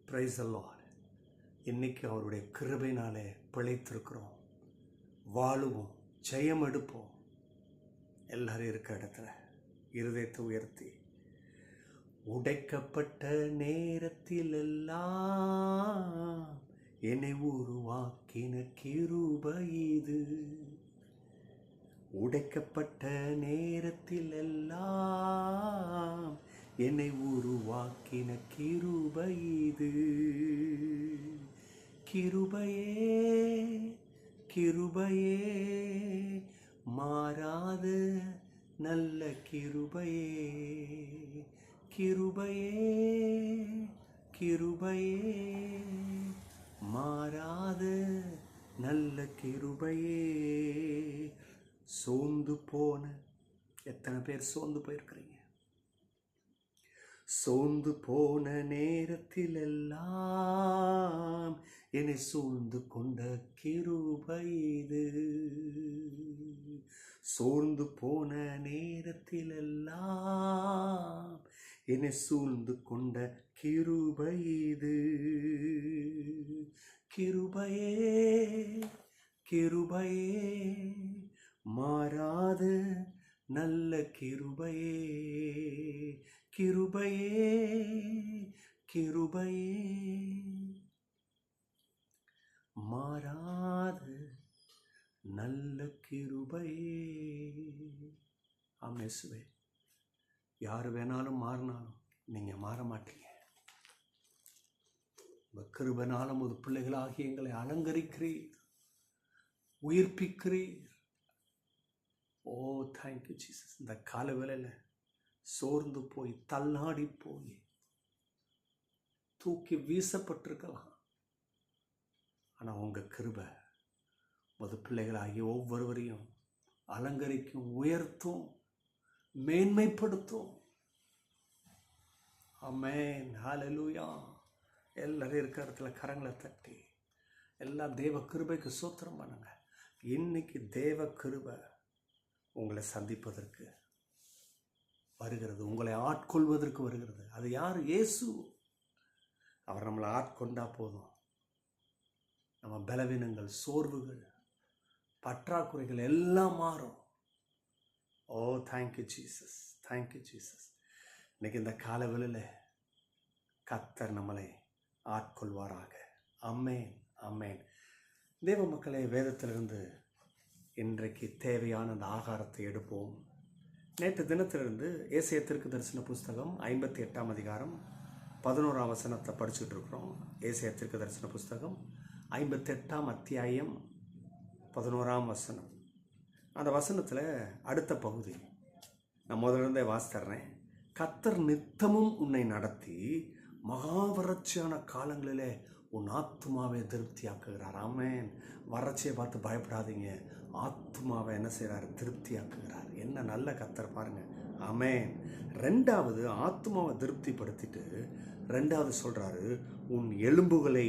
Praise the Lord. இன்னைக்கு அவருடைய கிருபையினாலே பிழைத்திருக்கிறோம், வாழுவோம், ஜெயம் எடுப்போம். எல்லாரும் இருக்க இடத்துல இருதயத்தை உயர்த்தி, உடைக்கப்பட்ட நேரத்தில் எல்லாம் என்னை உருவாக்கின கிருபை இது. உடைக்கப்பட்ட நேரத்தில் எல்லாம் என்னை உருவாக்கின கிருபை இது. கிருபையே கிருபையே மாறாத நல்ல கிருபையே. கிருபையே கிருபையே மாறாத நல்ல கிருபையே. சோர்ந்து போன எத்தனை பேர் சோர்ந்து போயிருக்கிறீங்க? சோர்ந்து போன நேரத்தில் எல்லாம் என்னை சூழ்ந்து கொண்ட கிருபை இது. சோர்ந்து போன நேரத்தில் எல்லாம் என்னை சூழ்ந்து கொண்ட கிருபை இது. கிருபையே கிருபையே மாறாத நல்ல கிருபையே. கிருபையே கிருபையே மாறாத நல்ல கிருபையே. ஆமெசுவே. யார் வேணாலும் மாறினாலும் நீங்கள் மாற மாட்டீங்க. உங்கள் கிருபைனாலும் ஒரு பிள்ளைகளாகி எங்களை அலங்கரிக்கிறீர், உயிர்ப்பிக்கிறீர். ஓ தேங்க்யூ ஜீசஸ். இந்த கால வேளையில் சோர்ந்து போய் தள்ளாடி போய் தூக்கி வீசப்பட்டிருக்கலாம். ஆனால் உங்கள் கிருபை ஒரு பிள்ளைகளாகிய ஒவ்வொருவரையும் அலங்கரிக்கும், உயர்த்தும், மேன்மைப்படுத்தும். ஆமென். ஹல்லேலூயா. எல்லாரும் இருக்கிற இடத்துல கரங்களை தட்டி எல்லா தேவ கிருபைக்கு ஸ்தோத்திரம் பண்ணுங்க. இன்னைக்கு தேவ கிருபை உங்களை சந்திப்பதற்கு வருகிறது, உங்களை ஆட்கொள்வதற்கு வருகிறது. அது யார்? இயேசு. அவர் நம்மளை ஆட்கொண்டா போதும், நம்ம பலவீனங்கள், சோர்வுகள், பற்றாக்குறைகள் எல்லாம் மாறும். ஓ தேங்க்யூ ஜீசஸ், தேங்க்யூ ஜீசஸ். இன்னைக்கு இந்த காலவெளியில் கர்த்தர் நம்மளை ஆட்கொள்வாராக. ஆமென் ஆமென். தேவ மக்களே, வேதத்திலிருந்து இன்றைக்கு தேவையான அந்த ஆகாரத்தை எடுப்போம். நேற்று தினத்திலிருந்து ஏசாயா தீர்க்கதரிசன புஸ்தகம் 58ஆம் அதிகாரம் 11ஆம் வசனத்தை படிச்சுட்டு இருக்கிறோம். ஏசாயா தீர்க்கதரிசன புஸ்தகம் 58ஆம் அத்தியாயம் 11ஆம் வசனம். அந்த வசனத்தில் அடுத்த பகுதி நான் முதலிருந்தே வாசித்தர்றேன். கர்த்தர் நித்தமும் உன்னை நடத்தி மகா வறட்சியான காலங்களிலே உன் ஆத்துமாவை திருப்தியாக்குகிறார். ஆமென். வறட்சியை பார்த்து பயப்படாதீங்க. ஆத்துமாவை என்ன செய்கிறார்? திருப்தியாக்குகிறார். என்ன நல்ல கர்த்தர் பாருங்க. ஆமென். ரெண்டாவது ஆத்துமாவை திருப்திப்படுத்திட்டு ரெண்டாவது சொல்றாரு, உன் எலும்புகளை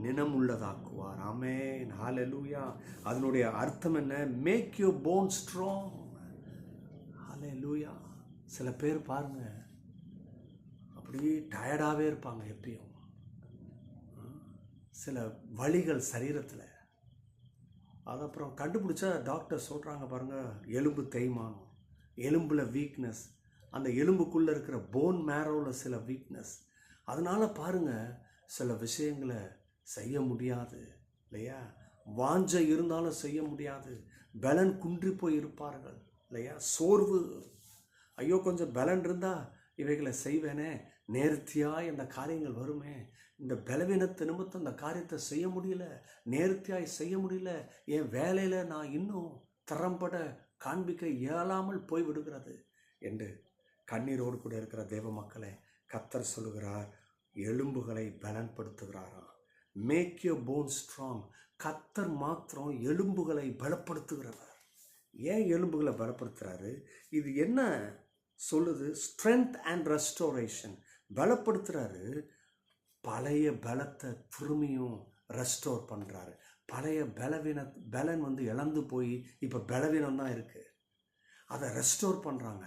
நினமுள்ளதாக்குவார். ஆமென். ஹல்லேலூயா. அதனுடைய அர்த்தம் என்ன? Make you bone strong. Hallelujah. சில பேர் பாருங்க அப்படியே டயர்டாகவே இருப்பாங்க எப்பயும். சில வலிகள் சரீரத்தில், அது அப்புறம் கண்டுபிடிச்சா டாக்டர் சொல்கிறாங்க பாருங்கள், எலும்பு தேய்மானம், எலும்பில் வீக்னஸ், அந்த எலும்புக்குள்ளே இருக்கிற போன் மேரோவில் சில வீக்னஸ். அதனால் பாருங்கள் சில விஷயங்களை செய்ய முடியாது இல்லையா? வாஞ்சை இருந்தாலும் செய்ய முடியாது. பலன் குன்றி போய் இருப்பார்கள் இல்லையா? சோர்வு, ஐயோ கொஞ்சம் பலன் இருந்தால் இவைகளை செய்வேனே, நேர்த்தியாய் இந்த காரியங்கள் வருமே, இந்த பலவீனத்தை நிமித்தம் இந்த காரியத்தை செய்ய முடியல, நேர்த்தியாய் செய்ய முடியல, என் வேலையில் நான் இன்னும் திறம்பட காண்பிக்க இயலாமல் போய்விடுகிறது என்று கண்ணீரோடு கூட இருக்கிற தேவ மக்களை கர்த்தர் சொல்லுகிறார், எலும்புகளை பலப்படுத்துகிறாராம். Make your bone strong. கர்த்தர் மாத்திரம் எலும்புகளை பலப்படுத்துகிறவர். ஏன் எலும்புகளை பலப்படுத்துகிறாரு? இது என்ன சொல்லுது? Strength and restoration. பலப்படுத்துகிறாரு, பழைய பலத்தை திரும்பியும் ரெஸ்டோர் பண்ணுறாரு. பழைய பலன் இழந்து போய் இப்போ பலவீனம் தான் இருக்குது, அதை ரெஸ்டோர் பண்ணுறாங்க.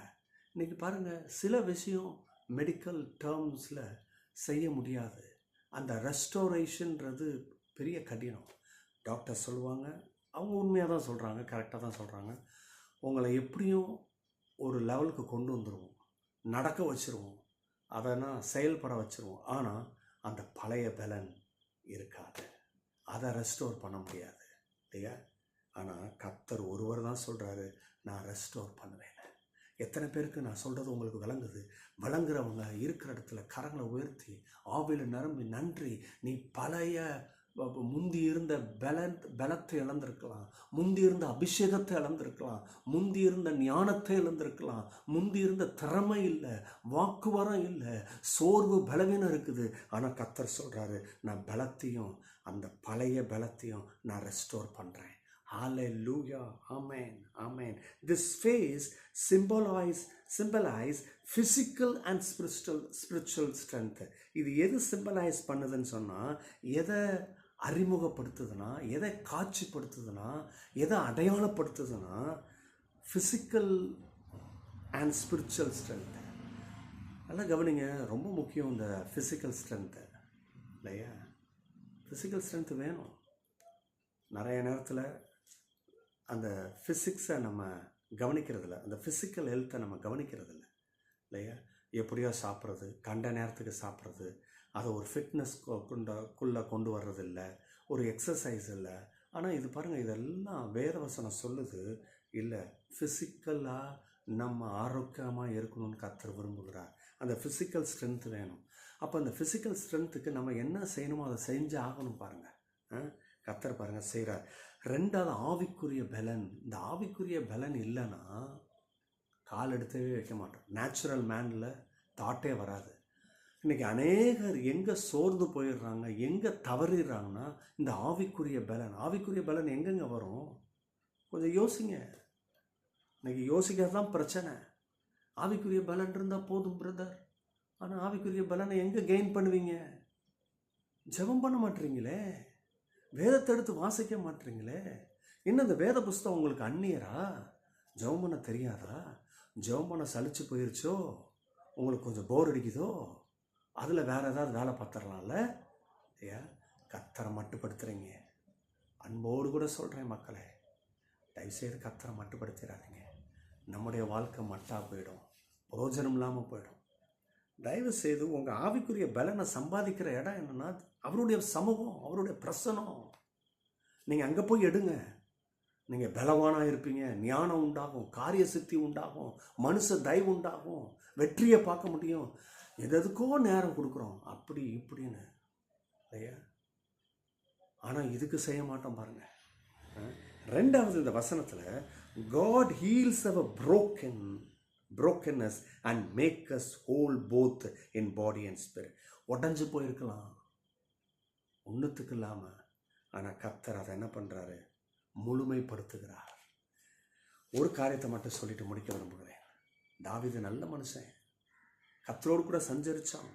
இன்றைக்கி பாருங்கள், சில விஷயம் மெடிக்கல் டேர்ம்ஸில் செய்ய முடியாது, அந்த ரெஸ்டோரேஷன்றது பெரிய கடினம். டாக்டர் சொல்லுவாங்க, அவங்க உண்மையாக தான் சொல்கிறாங்க, கரெக்டாக தான் சொல்கிறாங்க, உங்களை எப்படியும் ஒரு லெவலுக்கு கொண்டு வந்துடுவோம், நடக்க வச்சுருவோம், அதெல்லாம் செயல்பட வச்சுருவோம். ஆனால் அந்த பழைய பலன் இருக்காது, அதை ரெஸ்டோர் பண்ண முடியாது இல்லையா? ஆனால் கர்த்தர் ஒருவர் தான் சொல்கிறாரு, நான் ரெஸ்டோர் பண்ணுவேன். எத்தனை பேருக்கு நான் சொல்கிறது உங்களுக்கு விளங்குது? விளங்குறவங்க இருக்கிற இடத்துல கரங்களை உயர்த்தி ஆவியில் நிரம்பி, நன்றி, நீ பழைய முந்தி இருந்த பலத்தை இழந்திருக்கலாம், முந்தி இருந்த அபிஷேகத்தை இழந்திருக்கலாம், முந்தி இருந்த ஞானத்தை இழந்திருக்கலாம், முந்தி இருந்த திறமை இல்லை, வாக்குவரம் இல்லை, சோர்வு பலவீனம் இருக்குது. ஆனால் கர்த்தர் சொல்கிறாரு, நான் பலத்தையும் அந்த பழைய பலத்தையும் நான் ரெஸ்டோர் பண்ணுறேன். Hallelujah. Amen. Amen. This phase symbolize physical and spiritual strength. இது எது symbolize பண்ணுதுன்னு சொன்னால், எதை அறிமுகப்படுத்துதுன்னா, எதை காட்சிப்படுத்துதுன்னா, எதை அடையாளப்படுத்துதுன்னா, physical and spiritual strength. நல்லா கவனிங்க, ரொம்ப முக்கியம் இந்த physical strength இல்லையா? physical strength வேணும். நிறைய நேரத்தில் அந்த ஃபிசிக்ஸை நம்ம கவனிக்கிறதில்ல, அந்த ஃபிசிக்கல் ஹெல்த்தை நம்ம கவனிக்கிறதில்ல இல்லையா? எப்படியோ சாப்பிட்றது, கண்ட நேரத்துக்கு சாப்பிட்றது, அதை ஒரு ஃபிட்னஸ் குள்ளே கொண்டு வர்றதில்ல, ஒரு எக்ஸசைஸ் இல்லை. ஆனால் இது பாருங்கள், இதெல்லாம் வேதவசனம் சொல்லுது, இல்லை ஃபிசிக்கலாக நம்ம ஆரோக்கியமாக இருக்கணும்னு கர்த்தர் விரும்புகிறார். அந்த ஃபிசிக்கல் ஸ்ட்ரென்த் வேணும். அப்போ அந்த ஃபிசிக்கல் ஸ்ட்ரென்த்துக்கு நம்ம என்ன செய்யணுமோ அதை செஞ்சு ஆகணும். பாருங்கள், கர்த்தர் பாருங்கள் செய்கிறார். ரெண்டாவது ஆவிக்குரிய பலன். இந்த ஆவிக்குரிய பலன் இல்லைன்னா கால் எடுத்தவே வைக்க மாட்டோம். நேச்சுரல் மேனில் தாட்டே வராது. இன்றைக்கி அநேகர் எங்கே சோர்ந்து போயிடுறாங்க, எங்கே தவறிடுறாங்கன்னா, இந்த ஆவிக்குரிய பலன் எங்கெங்கே வரும்? கொஞ்சம் யோசிங்க. இன்றைக்கி யோசிக்கிறது தான் பிரச்சனை. ஆவிக்குரிய பலன் இருந்தால் போதும் பிரதர். ஆனால் ஆவிக்குரிய பலனை எங்கே கெயின் பண்ணுவீங்க? ஜெபம் பண்ண மாட்டீங்களே, வேதத்தை எடுத்து வாசிக்க மாட்டீங்களே. இன்னும் இந்த வேத புஸ்தகம் உங்களுக்கு அந்நியரா? ஜெபம் பண்ண தெரியாதா? ஜெபம் பண்ண சலிச்சு போயிருச்சோ? உங்களுக்கு கொஞ்சம் போர் அடிக்குதோ? அதில் வேறு ஏதாவது வேலை பார்த்துடலாம்ல? ஏன் கர்த்தரை மட்டுப்படுத்துகிறீங்க? அன்போடு கூட சொல்கிறேன் மக்களே, தயவுசெய்து கர்த்தரை மட்டுப்படுத்திடாதீங்க. நம்முடைய வாழ்க்கை மட்டா போயிடும், பிரயோஜனம் இல்லாமல் போயிடும். தயவு செய்து உங்கள் ஆவிக்குரிய பலனை சம்பாதிக்கிற இடம் என்னென்னா அவருடைய சமூகம், அவருடைய பிரசனம். நீங்கள் அங்கே போய் எடுங்க. நீங்கள் பலவானாக இருப்பீங்க, ஞானம் உண்டாகும், காரிய சித்தி உண்டாகும், மனுஷ தயவு உண்டாகும், வெற்றியை பார்க்க முடியும். எதுக்கோ நேரம் கொடுக்குறோம் அப்படி இப்படின்னு இல்லையா? ஆனால் இதுக்கு செய்ய மாட்டோம் பாருங்கள். ரெண்டாவது இந்த வசனத்தில், God heals our brokenness and make us whole both in body and spirit. உடஞ்சு போயிருக்கலாம் ஒன்றுத்துக்கு இல்லாமல், ஆனால் கர்த்தர் அதை என்ன பண்ணுறாரு? முழுமைப்படுத்துகிறார். ஒரு காரியத்தை மட்டும் சொல்லிட்டு முடிக்க விரும்புகிறேன். தாவீது நல்ல மனுஷன், கர்த்தரோடு கூட சஞ்சரித்தான்,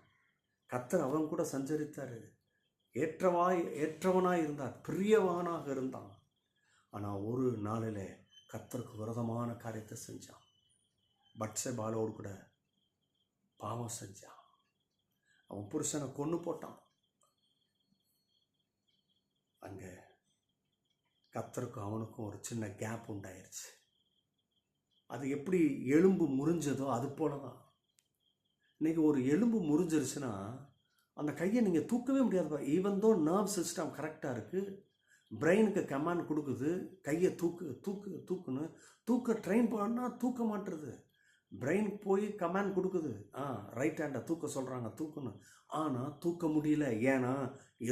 கர்த்தர் அவன் கூட சஞ்சரித்தார், ஏற்றவனாய் இருந்தார், பிரியவானாக இருந்தான். ஆனால் ஒரு நாளில் கர்த்தருக்கு விரோதமான காரியத்தை செஞ்சான். பத்சேபாளோடு கூட பாவம் செஞ்சான். அவன் புருஷனை கொன்று போட்டான். அங்கே கர்த்தருக்கும் அவனுக்கும் ஒரு சின்ன கேப் உண்டாயிருச்சு. அது எப்படி எலும்பு முறிஞ்சதோ அது போல தான். இன்றைக்கி ஒரு எலும்பு முறிஞ்சிருச்சுன்னா அந்த கையை நீங்கள் தூக்கவே முடியாது. ஈவன் தோ நர்வ் சிஸ்டம் கரெக்டாக இருக்குது, பிரெயினுக்கு கமாண்ட் கொடுக்குது, கையை தூக்குன்னு தூக்க ட்ரெயின் பண்ணால் தூக்க மாட்டுறது. பிரெயின் போய் கமாண்ட் கொடுக்குது, ரைட் ஹேண்டை தூக்க சொல்கிறாங்க, தூக்குன்னு. ஆனால் தூக்க முடியல, ஏன்னா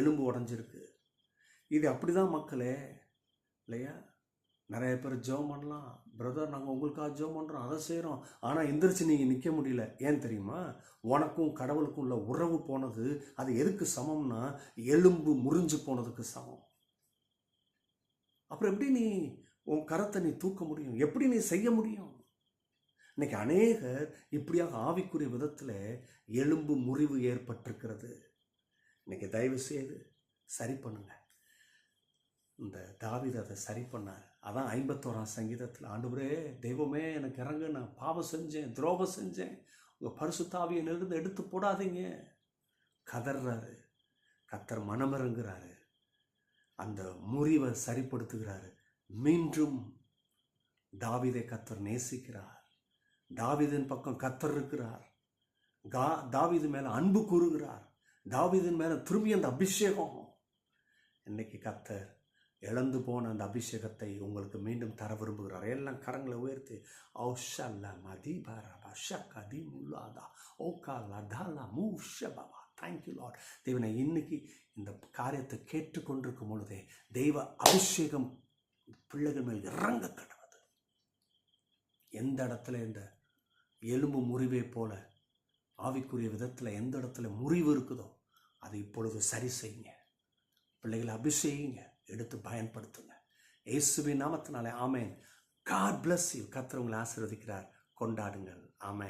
எலும்பு உடஞ்சிருக்கு. இது அப்படி தான் மக்களே இல்லையா? நிறைய பேர் ஜெபம் பண்ணலாம், பிரதர் நாங்கள் உங்களுக்காக ஜெபம் பண்ணுறோம், அதை செய்கிறோம், ஆனால் எந்திரிச்சு நீங்கள் நிற்க முடியல. ஏன் தெரியுமா? உனக்கும் கடவுளுக்கும் உள்ள உறவு போனது. அது எதுக்கு சமம்னா எலும்பு முறிஞ்சு போனதுக்கு சமம். அப்புறம் எப்படி நீ உன் கரத்தை நீ தூக்க முடியும்? எப்படி நீ செய்ய முடியும்? இன்னைக்கு அநேகர் இப்படியாக ஆவிக்குரிய விதத்தில் எலும்பு முறிவு ஏற்பட்டிருக்கிறது. இன்னைக்கு தயவு செய்து சரி பண்ணுங்க. இந்த தாவீது அதை சரி பண்ணார். அதான் 51ஆம் சங்கீதத்தில், ஆண்டவரே தெய்வமே எனக்கு இறங்க, நான் பாவம் செஞ்சேன், துரோகம் செஞ்சேன், உங்கள் பரிசுத்த ஆவியிலிருந்து எடுத்து போடாதீங்க கதறாரு. கர்த்தர் மனமிறங்குறாரு, அந்த முறிவை சரிப்படுத்துகிறாரு. மீண்டும் தாவீதை கர்த்தர் நேசிக்கிறார். தாவீதின் பக்கம் கர்த்தர் இருக்கிறார். தாவீது மேல அன்பு கூறுகிறார். தாவீதின் மேல திரும்பி அந்த அபிஷேகம். இன்னைக்கு கர்த்தர் இழந்து போன அந்த அபிஷேகத்தை உங்களுக்கு மீண்டும் தர விரும்புகிறார். எல்லாம் கரங்களை உயர்த்தி தேங்க்யூ லார்ட். தேவனை இன்னைக்கு இந்த காரியத்தை கேட்டுக்கொண்டிருக்கும் பொழுதே தெய்வ அபிஷேகம் பிள்ளைகள் மேல் இறங்க கடவுது. எந்த இடத்துல இந்த எலும்பு முறிவை போல ஆவிக்குரிய விதத்தில் எந்த இடத்துல முறிவு இருக்குதோ அதை இப்பொழுது சரி செய்யுங்க. பிள்ளைகளை அபிஷேகிங்க, எடுத்து பயன்படுத்துங்க. இயேசுவின் நாமத்தினாலே ஆமென். God bless you. கர்த்தர் உங்களை ஆசீர்வதிக்கிறார். கொண்டாடுங்கள். ஆமென்.